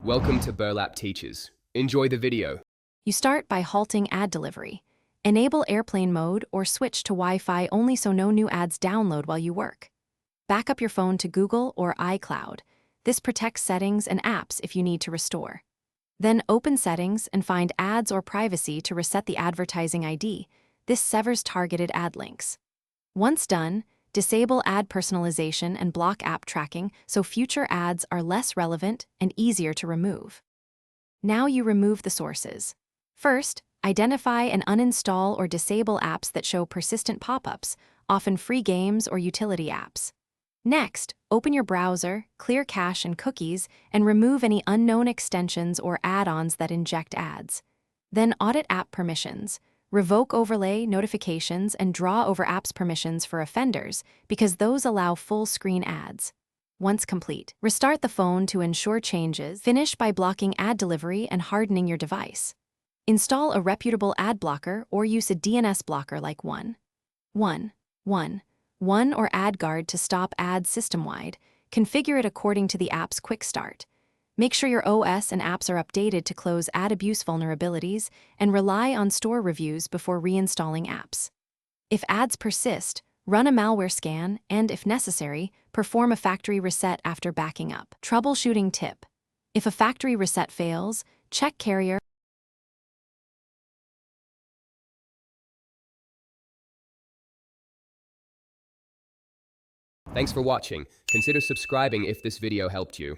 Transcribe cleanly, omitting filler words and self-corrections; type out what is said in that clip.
Welcome to Burlap Teachers. Enjoy the video. You start by halting ad delivery. Enable airplane mode or switch to Wi-Fi only so no new ads download while you work. Back up your phone to Google or iCloud. This protects settings and apps if you need to restore. Then open Settings and find Ads or Privacy to reset the advertising ID. This severs targeted ad links. Once done, disable ad personalization and block app tracking so future ads are less relevant and easier to remove. Now you remove the sources. First, identify and uninstall or disable apps that show persistent pop-ups, often free games or utility apps. Next, open your browser, clear cache and cookies, and remove any unknown extensions or add-ons that inject ads. Then audit app permissions. Revoke overlay notifications and draw over apps permissions for offenders because those allow full-screen ads. Once complete, restart the phone to ensure changes. Finish by blocking ad delivery and hardening your device. Install a reputable ad blocker or use a DNS blocker like 111 or AdGuard to stop ads system-wide. Configure it according to the app's quick start. Make sure your OS and apps are updated to close ad abuse vulnerabilities and rely on store reviews before reinstalling apps. If ads persist, run a malware scan and, if necessary, perform a factory reset after backing up. Troubleshooting tip: if a factory reset fails, check carrier. Thanks for watching. Consider subscribing if this video helped you.